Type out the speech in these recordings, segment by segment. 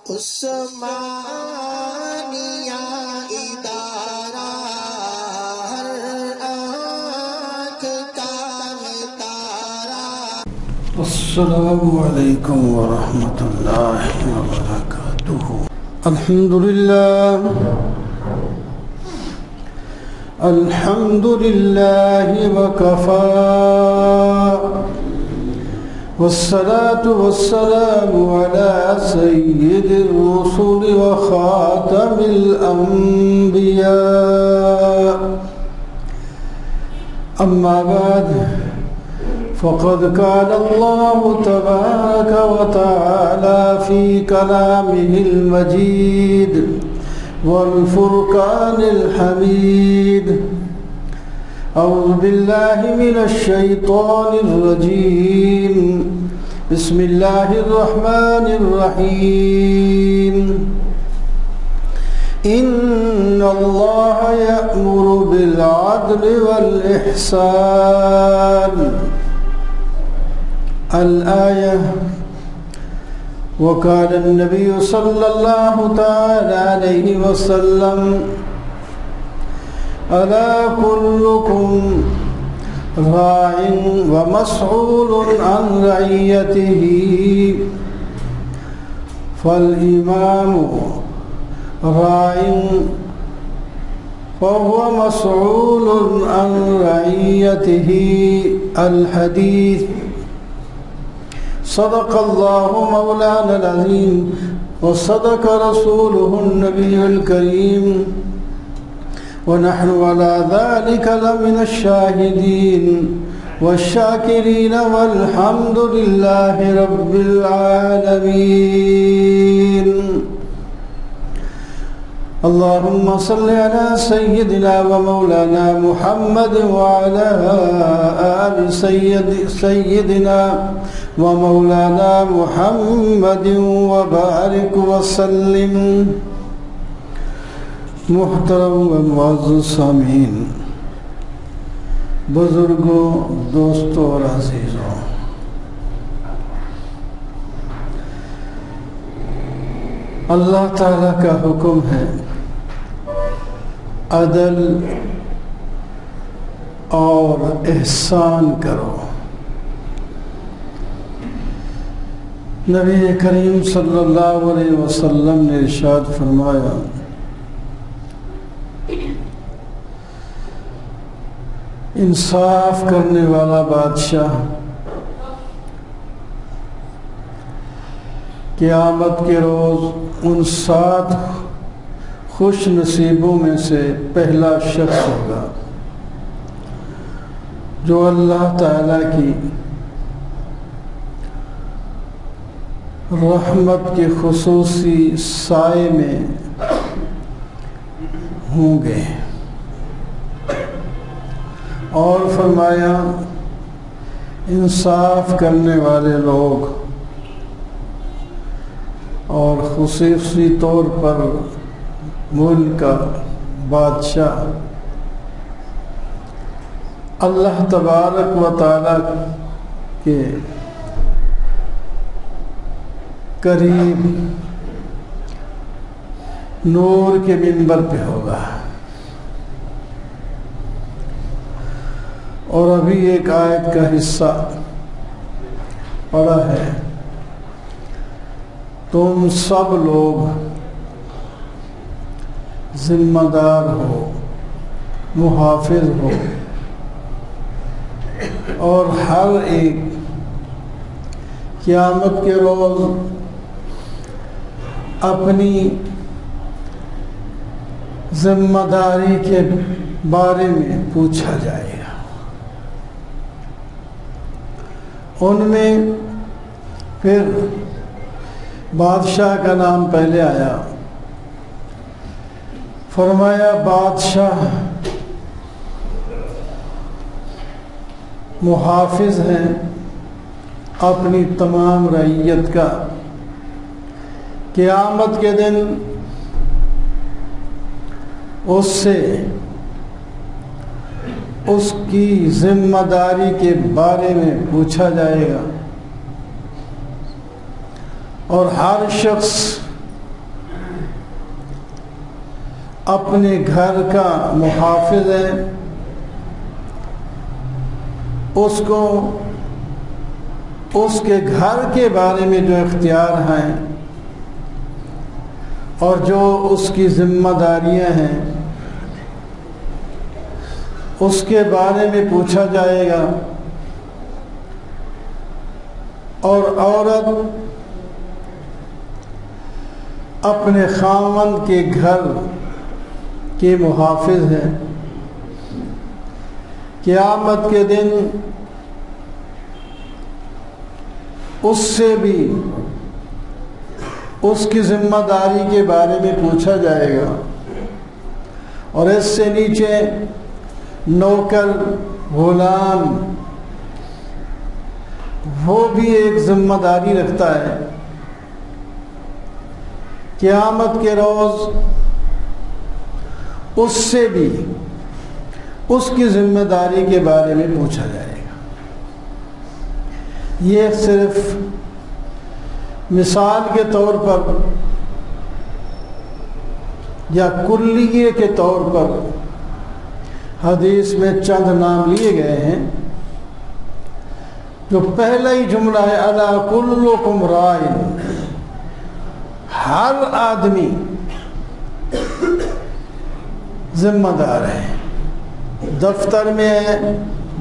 عثمانیہ ادارہ ہر آنکھ کا تارا۔ السلام علیکم ورحمۃ اللہ وبرکاتہ۔ الحمد للہ وکفی والصلاة والسلام على سید الرسل وخاتم الانبیاء، اما بعد فقد قال الله تبارك وتعالى في كلامه المجيد والفرقان الحميد: أعوذ بالله من الشيطان الرجيم، بسم الله الرحمن الرحيم. إن الله يأمر بالعدل والإحسان. الآية. وقال النبي صلى الله تعالى عليه وسلم: ألا كلكم راع ومسؤول عن رعيته، فالإمام راع فهو مسؤول عن رعيته. الحديث. صدق الله مولانا العظيم وصدق رسوله النبي الكريم، ونحن على ذلك لمن الشاهدين والشاكرين، والحمد لله رب العالمين. اللهم صل على سيدنا ومولانا محمد وعلى آل سيدنا ومولانا محمد وبارك وسلم. محترم و معزز سامعین، بزرگوں، دوستوں اور عزیزوں، اللہ تعالیٰ کا حکم ہے عدل اور احسان کرو۔ نبی کریم صلی اللہ علیہ وسلم نے ارشاد فرمایا: انصاف کرنے والا بادشاہ قیامت کے روز ان 7 خوش نصیبوں میں سے پہلا شخص ہوگا جو اللہ تعالیٰ کی رحمت کے خصوصی سائے میں ہوں گے۔ اور فرمایا: انصاف کرنے والے لوگ اور خصوصی طور پر ملک کا بادشاہ اللہ تبارک و تعالی کے قریب نور کے منبر پہ ہوگا۔ اور ابھی ایک آیت کا حصہ پڑھا ہے: تم سب لوگ ذمہ دار ہو، محافظ ہو، اور ہر ایک قیامت کے روز اپنی ذمہ داری کے بارے میں پوچھا جائے گا۔ ان میں پھر بادشاہ کا نام پہلے آیا۔ فرمایا: بادشاہ محافظ ہیں اپنی تمام رعیت کا۔ قیامت کے دن اس سے اس کی ذمہ داری کے بارے میں پوچھا جائے گا، اور ہر شخص اپنے گھر کا محافظ ہے، اس کو اس کے گھر کے بارے میں جو اختیار ہیں اور جو اس کی ذمہ داریاں ہیں اس کے بارے میں پوچھا جائے گا، اور عورت اپنے خاوند کے گھر کی محافظ ہے۔ قیامت کے دن اس سے بھی اس کی ذمہ داری کے بارے میں پوچھا جائے گا، اور اس سے نیچے نوکر، غلام، وہ بھی ایک ذمہ داری رکھتا ہے۔ قیامت کے روز اس سے بھی اس کی ذمہ داری کے بارے میں پوچھا جائے گا۔ یہ صرف مثال کے طور پر یا کلیے کے طور پر حدیث میں چند نام لیے گئے ہیں۔ جو پہلا ہی جملہ ہے الا کلکم رائن، ہر آدمی ذمہ دار ہے، دفتر میں ہے،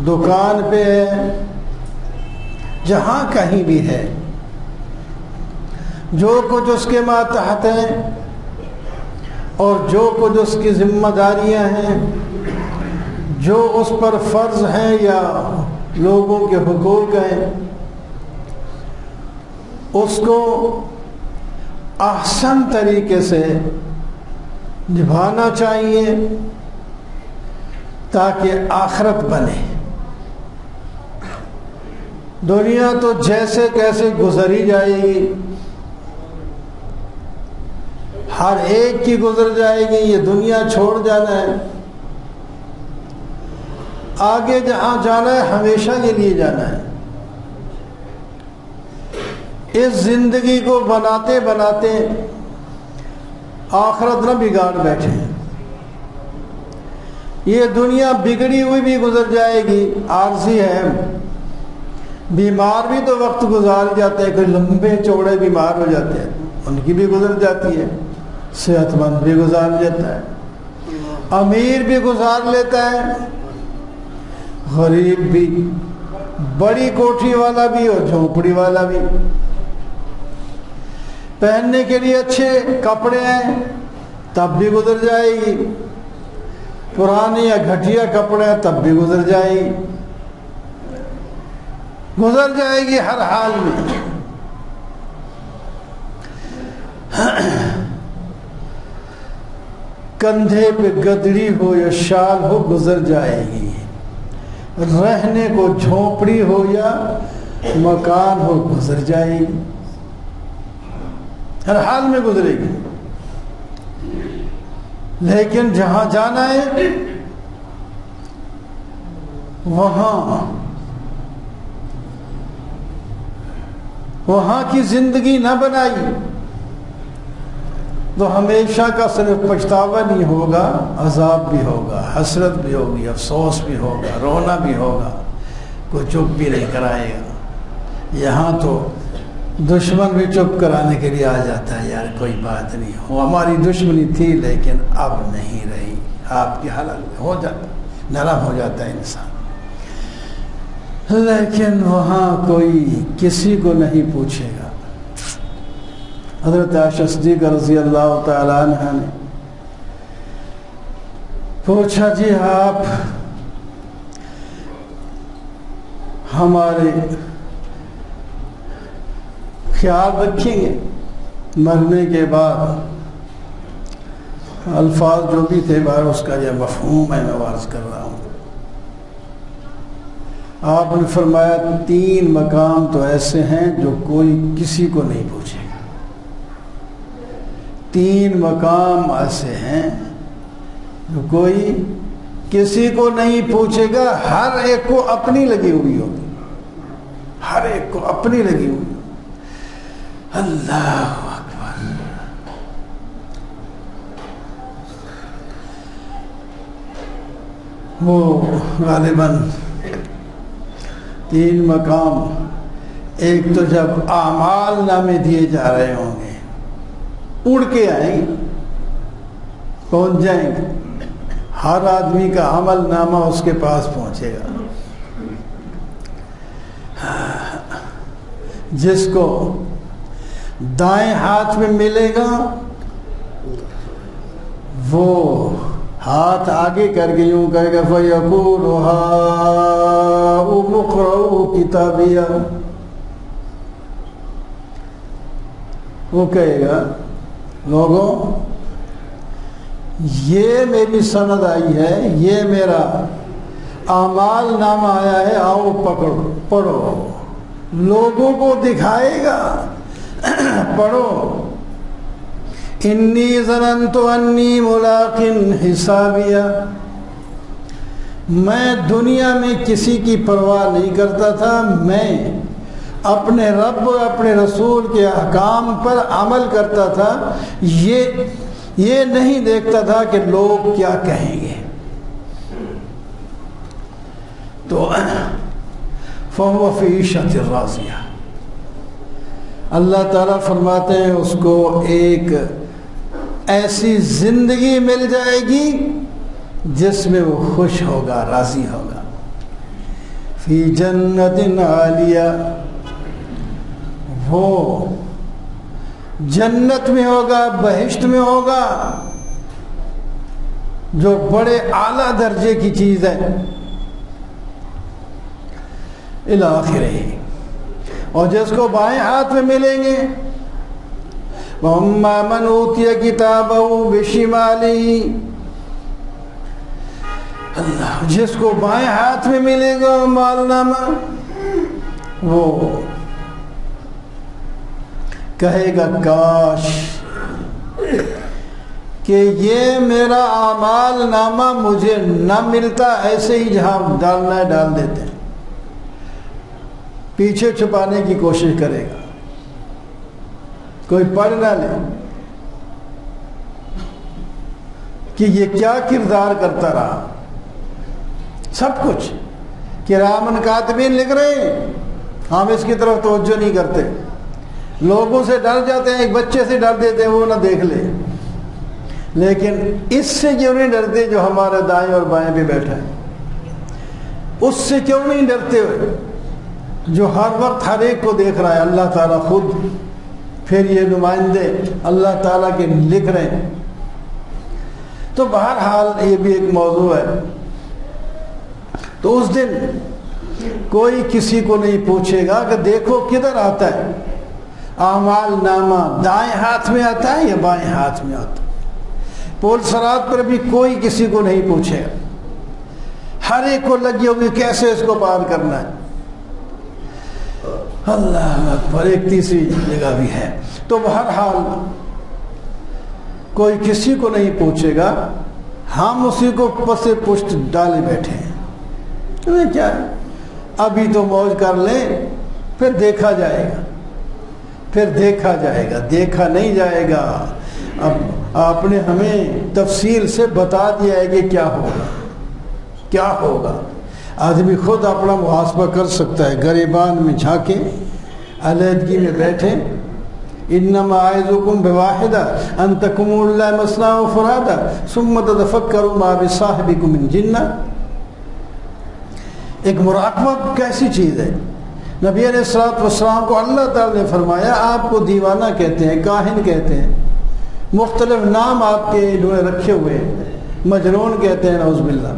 دکان پہ ہے، جہاں کہیں بھی ہے، جو کچھ اس کے ماتحت ہیں اور جو کچھ اس کی ذمہ داریاں ہیں، جو اس پر فرض ہیں یا لوگوں کے حقوق ہیں، اس کو احسن طریقے سے نبھانا چاہیے تاکہ آخرت بنے۔ دنیا تو جیسے کیسے گزری جائے گی، ہر ایک کی گزر جائے گی، یہ دنیا چھوڑ جانا ہے، آگے جہاں جانا ہے ہمیشہ کے لیے جانا ہے۔ اس زندگی کو بناتے بناتے آخرت نہ بگاڑ بیٹھے۔ یہ دنیا بگڑی ہوئی بھی گزر جائے گی، عارضی ہے، بیمار بھی تو وقت گزار جاتے ہیں، کوئی لمبے چوڑے بیمار ہو جاتے ہیں، ان کی بھی گزر جاتی ہے، صحت مند بھی گزار جاتا ہے، امیر بھی گزار لیتا ہے، غریب بھی، بڑی کوٹھی والا بھی اور جھونپڑی والا بھی۔ پہننے کے لیے اچھے کپڑے ہیں تب بھی گزر جائے گی، پرانے یا گھٹیا کپڑے ہیں تب بھی گزر جائے گی، گزر جائے گی ہر حال میں۔ کندھے پہ گدڑی ہو یا شال ہو گزر جائے گی، رہنے کو جھونپڑی ہو یا مکان ہو گزر جائے گی، ہر حال میں گزرے گی۔ لیکن جہاں جانا ہے وہاں کی زندگی نہ بنائی تو ہمیشہ کا صرف پچھتاوا نہیں ہوگا، عذاب بھی ہوگا، حسرت بھی ہوگی، افسوس بھی ہوگا، رونا بھی ہوگا، کوئی چپ بھی نہیں کرائے گا۔ یہاں تو دشمن بھی چپ کرانے کے لیے آ جاتا ہے، یار کوئی بات نہیں، وہ ہماری دشمنی تھی لیکن اب نہیں رہی، آپ کی حالت ہو جاتا، نرم ہو جاتا ہے انسان۔ لیکن وہاں کوئی کسی کو نہیں پوچھے گا۔ حضرت عائشہ صدیقہ رضی اللہ تعالی عنہ نے پوچھا، جی آپ ہمارے خیال رکھیں گے مرنے کے بعد؟ الفاظ جو بھی تھے بار اس کا یہ مفہوم ہے، میں عرض کر رہا ہوں۔ آپ نے فرمایا 3 مقام تو ایسے ہیں جو کوئی کسی کو نہیں پوچھے گا، 3 مقام ایسے ہیں جو کوئی کسی کو نہیں پوچھے گا، ہر ایک کو اپنی لگی ہوئی ہوگی، ہر ایک کو اپنی لگی ہوئی۔ اللہ اکبر۔ وہ غالباً 3 مقام، ایک تو جب اعمال نامے دیے جا رہے ہوں گے، اڑ کے آئیں گے، پہنچ جائیں گے، ہر آدمی کا عمل نامہ اس کے پاس پہنچے گا۔ جس کو دائیں ہاتھ میں ملے گا وہ ہاتھ آگے کر کے یوں کہے گا فَيَقُولُ هَاؤُمُ اقْرَءُوا کتابیہ، وہ کہے گا لوگوں یہ میری سند آئی ہے، یہ میرا اعمال نامہ آیا ہے، آؤ پکڑو پڑھو، لوگوں کو دکھائے گا، پڑھو۔ انی ظننت انی ملاق حسابیہ، میں دنیا میں کسی کی پرواہ نہیں کرتا تھا، میں اپنے رب اپنے رسول کے احکام پر عمل کرتا تھا، یہ نہیں دیکھتا تھا کہ لوگ کیا کہیں گے۔ تو فَهُوَ فِي عِيشَةٍ رَاضِيَةٍ، اللہ تعالیٰ فرماتے ہیں اس کو ایک ایسی زندگی مل جائے گی جس میں وہ خوش ہوگا، راضی ہوگا۔ فی جنت عالیہ، وہ جنت میں ہوگا، بہشت میں ہوگا، جو بڑے اعلیٰ درجے کی چیز ہے، الی آخرہ۔ اور جس کو بائیں ہاتھ میں ملیں گے وَأَمَّا مَنْ أُوتِيَ كِتَابَهُ بِشِمَالِهِ، اللہ جس کو بائیں ہاتھ میں ملے گا مال نامہ، وہ کہے گا کاش کہ یہ میرا اعمال نامہ مجھے نہ ملتا، ایسے ہی جہاں ڈالنا ہے ڈال دیتے ہیں، پیچھے چھپانے کی کوشش کرے گا، کوئی پڑھ نہ لے کہ یہ کیا کردار کرتا رہا۔ سب کچھ کرامن کاتبین لکھ رہے ہیں، ہم اس کی طرف توجہ نہیں کرتے، لوگوں سے ڈر جاتے ہیں، ایک بچے سے ڈر دیتے ہیں وہ نہ دیکھ لے، لیکن اس سے کیوں نہیں ڈرتے جو ہمارے دائیں اور بائیں پہ بیٹھا ہے؟ اس سے کیوں نہیں ڈرتے ہوئے جو ہر وقت ہر ایک کو دیکھ رہا ہے؟ اللہ تعالیٰ خود، پھر یہ نمائندے اللہ تعالیٰ کے لکھ رہے ہیں۔ تو بہرحال یہ بھی ایک موضوع ہے۔ تو اس دن کوئی کسی کو نہیں پوچھے گا کہ دیکھو کدھر آتا ہے اعمال نامہ، دائیں ہاتھ میں آتا ہے یا بائیں ہاتھ میں آتا ہے۔ پول صراط پر بھی کوئی کسی کو نہیں پوچھے گا، ہر ایک کو لگی ہوگی کیسے اس کو پار کرنا ہے۔ اللہ اکبر، ایک تیسری جگہ بھی ہے۔ تو بہرحال کوئی کسی کو نہیں پوچھے گا، ہم اسی کو پس پشت ڈالے بیٹھے ہیں۔ کیا ہے؟ ابھی تو موج کر لیں، پھر دیکھا جائے گا، پھر دیکھا جائے گا، دیکھا نہیں جائے گا۔ اب آپ نے ہمیں تفصیل سے بتا دیا ہے کہ کیا ہوگا، کیا ہوگا۔ آدمی خود اپنا محاسبہ کر سکتا ہے، گریبان میں جھانکے، علیحدگی میں بیٹھے۔ انما اعظکم بواحدہ ان تقوموا للہ مثنی وفرادی ثم تتفکروا ما بصاحبکم من جنہ۔ ایک مراقبہ کیسی چیز ہے؟ نبی علیہ الصلوۃ والسلام کو اللہ تعالی نے فرمایا آپ کو دیوانہ کہتے ہیں، کاہن کہتے ہیں، مختلف نام آپ کے انہوں نے رکھے ہوئے، مجنون کہتے ہیں، نعوذ باللہ۔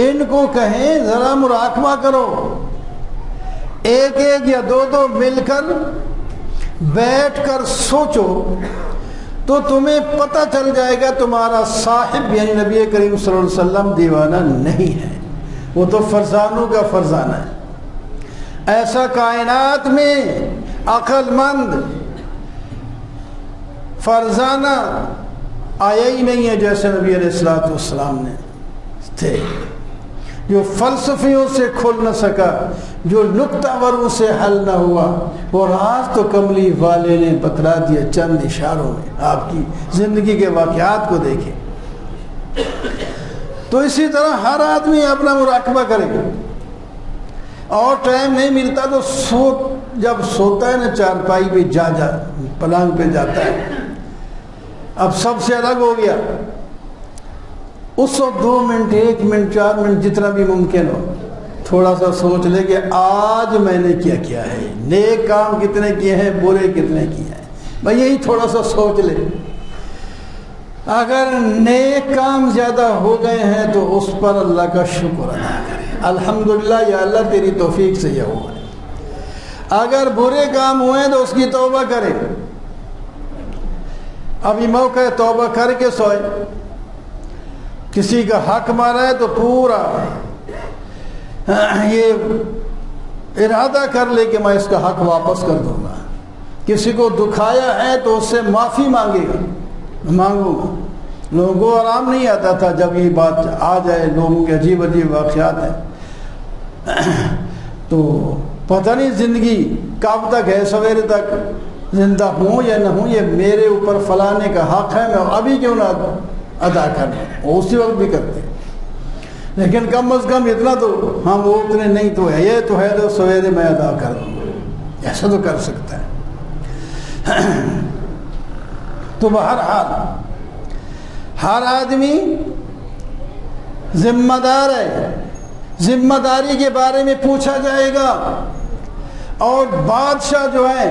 ان کو کہیں ذرا مراقبہ کرو، ایک ایک یا دو دو مل کر بیٹھ کر سوچو تو تمہیں پتہ چل جائے گا تمہارا صاحب یعنی نبی کریم صلی اللہ علیہ وسلم دیوانہ نہیں ہے، وہ تو فرزانوں کا فرزانہ ہے۔ ایسا کائنات میں عقل مند فرزانہ آیا ہی نہیں ہے جیسے نبی علیہ الصلوۃ والسلام نے تھے، جو فلسفیوں سے کھل نہ سکا، جو نکتہ وروں سے حل نہ ہوا، وہ راز تو کملی والے نے بتلا دیا چند اشاروں میں۔ آپ کی زندگی کے واقعات کو دیکھیں۔ تو اسی طرح ہر آدمی اپنا مراقبہ کرے، اور ٹائم نہیں ملتا تو جب سوتا ہے نا چارپائی پہ پلنگ پہ جاتا ہے، اب سب سے الگ ہو گیا، اس وقت 2 منٹ 1 منٹ 4 منٹ جتنا بھی ممکن ہو تھوڑا سا سوچ لے کہ آج میں نے کیا کیا ہے، نیک کام کتنے کیے ہیں، برے کتنے کیے ہیں، بھائی یہی تھوڑا سا سوچ لے۔ اگر نیک کام زیادہ ہو گئے ہیں تو اس پر اللہ کا شکر ادا کرے، الحمدللہ یا اللہ تیری توفیق سے یہ ہوا ہے۔ اگر برے کام ہوئے تو اس کی توبہ کرے، ابھی موقع ہے توبہ کر کے سوئے۔ کسی کا حق مارا ہے تو پورا یہ ارادہ کر لے کہ میں اس کا حق واپس کر دوں گا۔ کسی کو دکھایا ہے تو اس سے معافی مانگوں گا۔ لوگوں کو آرام نہیں آتا تھا جب یہ بات آ جائے، لوگوں کے عجیب عجیب واقعات ہیں، تو پتہ نہیں زندگی کب تک ہے، سویرے تک زندہ ہوں یا نہ ہوں، یہ میرے اوپر فلانے کا حق ہے، میں ابھی کیوں نہ ادا کرنا، وہ اسی وقت بھی کرتے ہیں، لیکن کم از کم اتنا تو ہم وہ اتنے نہیں تو ہے، یہ تو ہے تو سویرے میں ادا کر دوں گا، ایسا تو کر سکتا ہے۔ تو بہرحال ہر آدمی ذمہ دار ہے، ذمہ داری کے بارے میں پوچھا جائے گا، اور بادشاہ جو ہے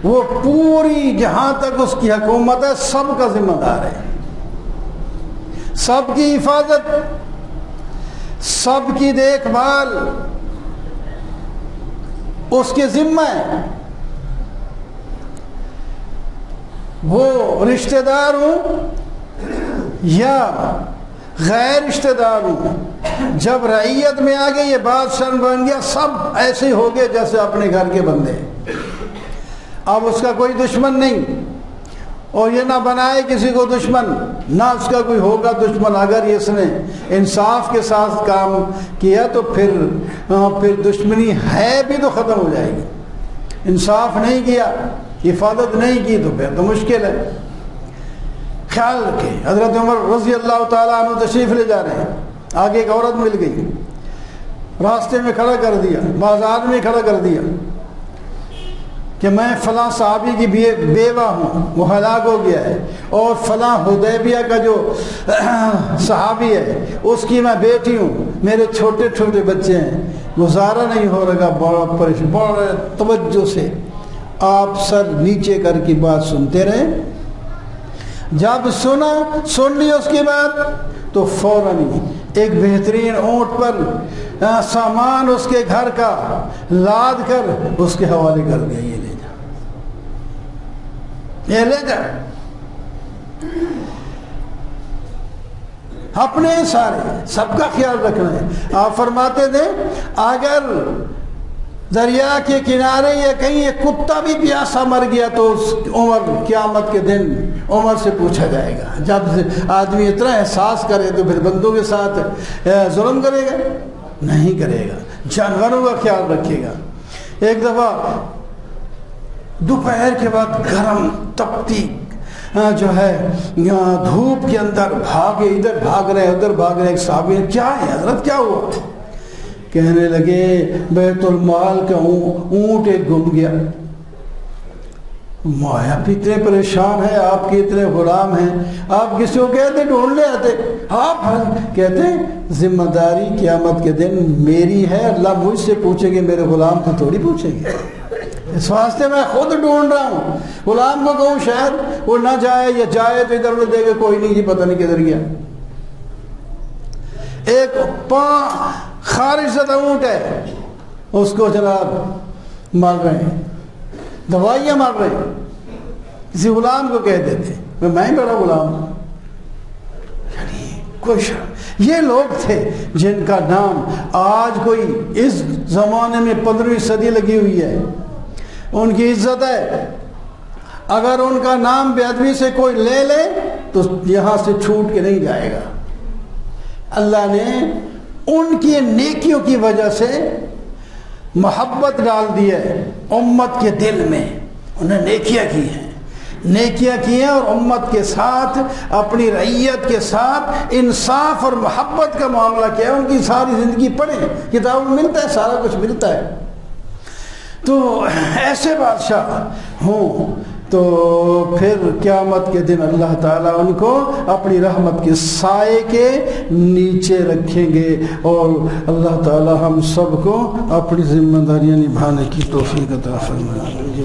وہ پوری جہاں تک اس کی حکومت ہے سب کا ذمہ دار ہے، سب کی حفاظت، سب کی دیکھ بھال اس کے ذمہ ہے۔ وہ رشتہ دار ہوں یا غیر رشتہ دار ہوں، جب رعیت میں آ گئے یہ بادشاہ بن گیا، سب ایسے ہو گئے جیسے اپنے گھر کے بندے، اب اس کا کوئی دشمن نہیں، اور یہ نہ بنائے کسی کو دشمن، نہ اس کا کوئی ہوگا دشمن۔ اگر اس نے انصاف کے ساتھ کام کیا تو پھر دشمنی ہے بھی تو ختم ہو جائے گی، انصاف نہیں کیا، حفاظت نہیں کی تو پھر تو مشکل ہے۔ خیال رکھیں، حضرت عمر رضی اللہ تعالیٰ عنہ تشریف لے جا رہے ہیں، آگے ایک عورت مل گئی، راستے میں کھڑا کر دیا، بازار میں کھڑا کر دیا کہ میں فلاں صحابی کی بیوہ ہوں، وہ ہلاک ہو گیا ہے، اور فلاں حدیبیہ کا جو صحابی ہے اس کی میں بیٹی ہوں، میرے چھوٹے چھوٹے بچے ہیں، گزارا نہیں ہو رہا، بڑا پریشان، بڑا توجہ سے آپ سر نیچے کر کے بات سنتے رہے۔ جب سن لی اس کی بات تو فوراً ایک بہترین اونٹ پر سامان اس کے گھر کا لاد کر اس کے حوالے کر دیا، یہ لے جا، اپنے سارے سب کا خیال رکھنا ہے۔ آپ فرماتے تھے اگر دریا کے کنارے یا کہیں ایک کتا بھی پیاسا مر گیا تو عمر قیامت کے دن عمر سے پوچھا جائے گا۔ جب آدمی اتنا احساس کرے تو پھر بندوں کے ساتھ ظلم کرے گا؟ نہیں کرے گا، جانوروں کا خیال رکھے گا۔ ایک دفعہ دوپہر کے بعد گرم تپتی جو ہے دھوپ کے اندر بھاگے، ادھر بھاگ رہے ادھر بھاگ رہے، ایک صحابی نے کیا ہے حضرت کیا ہوا؟ کہنے لگے بیت المال کا اونٹ ایک گم گیا۔ آپ اتنے پریشان ہیں، آپ کے اتنے غلام ہیں، آپ کسی کو کہتے ڈھونڈ لے آتے، آپ کہتے ذمہ داری قیامت کے دن میری ہے، اللہ مجھ سے پوچھیں گے، میرے غلام کو تھوڑی پوچھیں گے، اس واسطے میں خود ڈھونڈ رہا ہوں۔ غلام کو کہوں شاید وہ نہ جائے، یا جائے تو ادھر ادھر دے گا، کوئی نہیں جی پتہ نہیں کدھر گیا۔ ایک خارج زدہ اونٹ ہے، اس کو جناب مار رہے ہیں، دوائیاں مار رہے ہیں، کسی غلام کو کہہ دیتے میں بڑا غلام ہوں، یعنی کوئی شرم۔ یہ لوگ تھے جن کا نام آج کوئی اس زمانے میں 15ویں صدی لگی ہوئی ہے، ان کی عزت ہے، اگر ان کا نام بے ادبی سے کوئی لے لے تو یہاں سے چھوٹ کے نہیں جائے گا۔ اللہ نے ان کی نیکیوں کی وجہ سے محبت ڈال دی ہے امت کے دل میں، انہیں نیکیاں کی ہیں، نیکیاں کی ہیں اور امت کے ساتھ اپنی رعیت کے ساتھ انصاف اور محبت کا معاملہ کیا ہے. ان کی ساری زندگی پڑھیں، کتابوں میں ملتا ہے، سارا کچھ ملتا ہے. تو ایسے بادشاہ ہوں تو پھر قیامت کے دن اللہ تعالیٰ ان کو اپنی رحمت کے سائے کے نیچے رکھیں گے. اور اللہ تعالیٰ ہم سب کو اپنی ذمہ داریاں نبھانے کی توفیق عطا فرمائے.